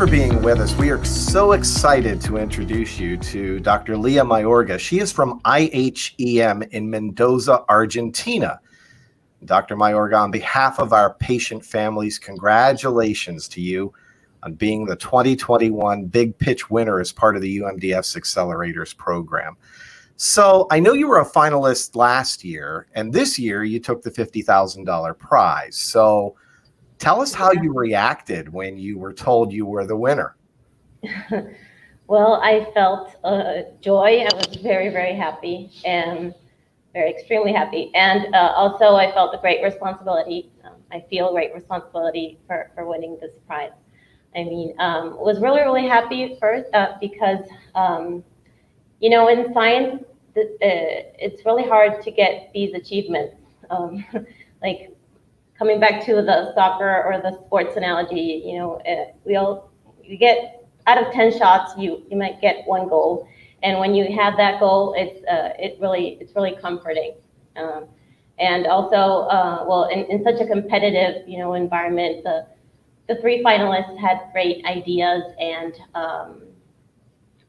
for being with us. We are so excited to introduce you to Dr. Lia Mayorga. She is from IHEM in Mendoza, Argentina. Dr. Mayorga, on behalf of our patient families, congratulations to you on being the 2021 Big Pitch winner as part of the UMDF's accelerators program. So I know you were a finalist last year, and this year you took the $50,000 prize. So tell us how you reacted when you were told you were the winner. Well, I felt joy. I was very, very happy and extremely happy. And also I felt a great responsibility. I feel great responsibility for winning this prize. I mean, was really, really happy at first because, you know, in science, it's really hard to get these achievements. Like, coming back to the soccer or the sports analogy, you know, you get out of 10 shots, you might get one goal, and when you have that goal, it's really comforting. And also, well, in such a competitive, you know, environment, the three finalists had great ideas, and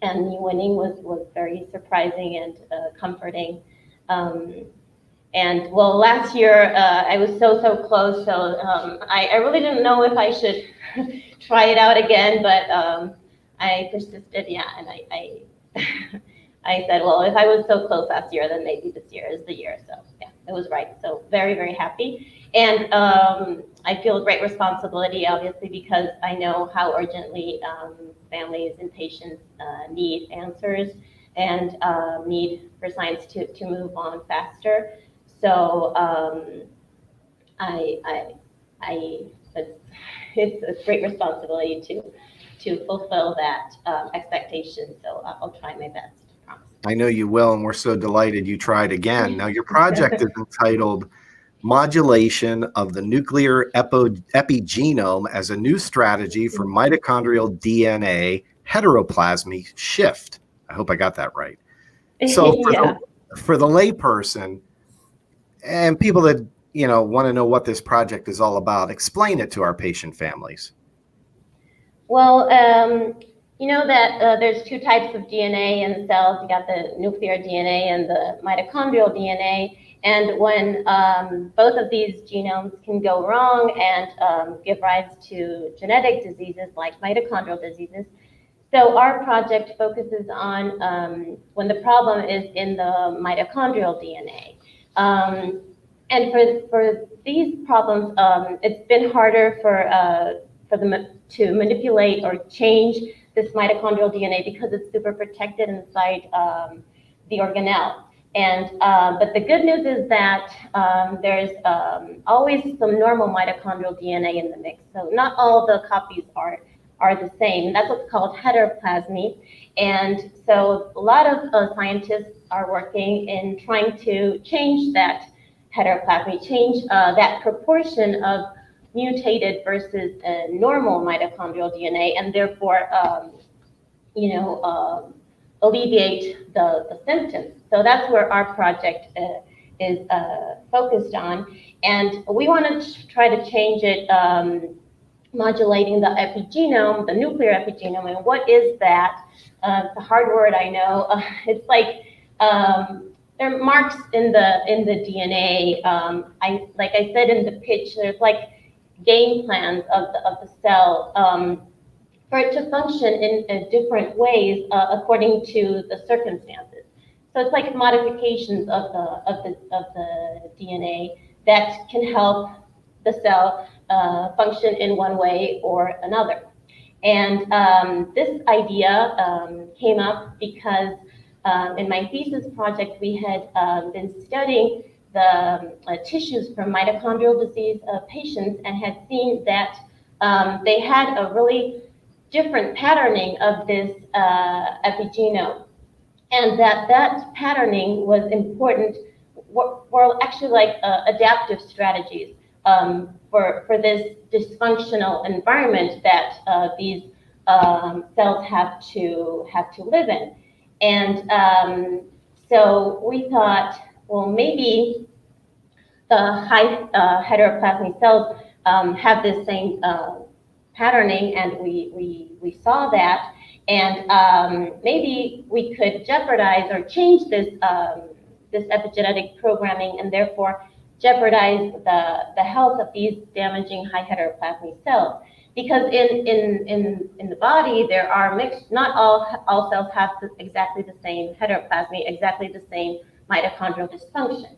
me winning was very surprising and comforting. And well, last year I was so close, so I really didn't know if I should try it out again, but I persisted, yeah, and I said, well, if I was so close last year, then maybe this year is the year. So yeah, it was right. So very, very happy, and I feel a great responsibility, obviously, because I know how urgently families and patients need answers and need for science to move on faster. So it's a great responsibility to fulfill that expectation. So I'll try my best. I promise. I know you will, and we're so delighted you tried again. Now, your project is entitled Modulation of the Nuclear Epigenome as a New Strategy for Mitochondrial DNA Heteroplasmy Shift. I hope I got that right. So for the layperson, and people that, you know, want to know what this project is all about, explain it to our patient families. Well, you know that there's two types of DNA in cells. You got the nuclear DNA and the mitochondrial DNA. And when both of these genomes can go wrong and give rise to genetic diseases like mitochondrial diseases. So our project focuses on when the problem is in the mitochondrial DNA. And for these problems, it's been harder for them to manipulate or change this mitochondrial DNA because it's super protected inside the organelle. And but the good news is that there's always some normal mitochondrial DNA in the mix. So not all the copies are the same. That's what's called heteroplasmy. And so a lot of scientists are working in trying to change that heteroplasmy, change that proportion of mutated versus normal mitochondrial DNA, and therefore, you know, alleviate the symptoms. So that's where our project is focused on, and we want to try to change it, modulating the epigenome, the nuclear epigenome. And what is that? It's a hard word, I know. It's like there are marks in the DNA. Like I said in the pitch, there's like game plans of the cell for it to function in different ways according to the circumstances. So it's like modifications of the DNA that can help the cell function in one way or another. And this idea came up because in my thesis project, we had been studying the tissues from mitochondrial disease patients and had seen that they had a really different patterning of this epigenome, and that patterning was important, were actually like adaptive strategies for this dysfunctional environment that these cells have to live in. And so we thought, well, maybe the high heteroplasmy cells have this same patterning, and we saw that, and maybe we could jeopardize or change this epigenetic programming, and therefore jeopardize the health of these damaging high heteroplasmy cells. Because in the body, there are mixed, not all cells have exactly the same heteroplasmy, exactly the same mitochondrial dysfunction.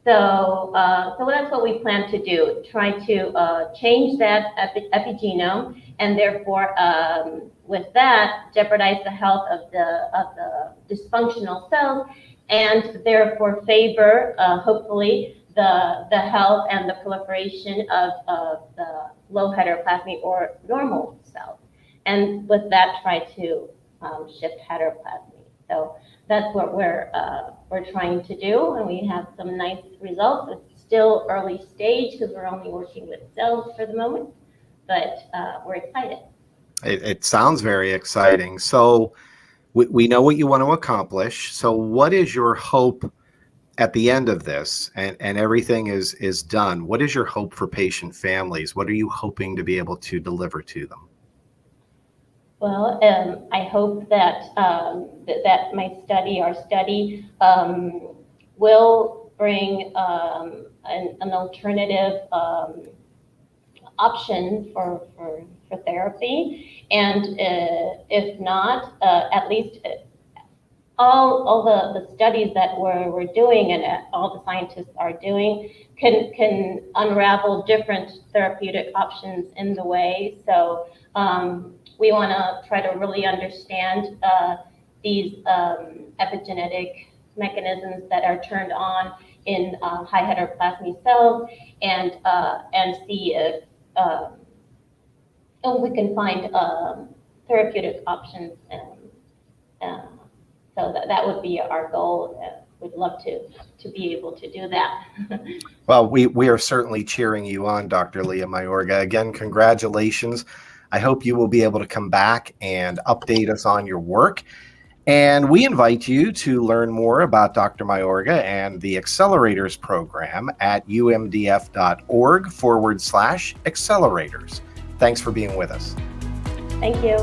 So that's what we plan to do, try to change that epigenome, and therefore, with that, jeopardize the health of the dysfunctional cells, and therefore favor, hopefully, the health and the proliferation of the low heteroplasmy or normal cells, and with that try to shift heteroplasmy. So that's what we're trying to do, and we have some nice results. It's still early stage because we're only working with cells for the moment, but we're excited. It sounds very exciting. So we know what you want to accomplish. So what is your hope at the end of this, and everything is done? What is your hope for patient families? What are you hoping to be able to deliver to them? Well, I hope that that our study will bring an alternative option for therapy, and if not, at least all the studies that we're doing and all the scientists are doing can unravel different therapeutic options in the way. So we want to try to really understand these epigenetic mechanisms that are turned on in high heteroplasmy cells, and see if we can find therapeutic options. So that would be our goal. We'd love to be able to do that. Well, we are certainly cheering you on, Dr. Lia Mayorga. Again, congratulations. I hope you will be able to come back and update us on your work. And we invite you to learn more about Dr. Mayorga and the Accelerators program at umdf.org/accelerators. Thanks for being with us. Thank you.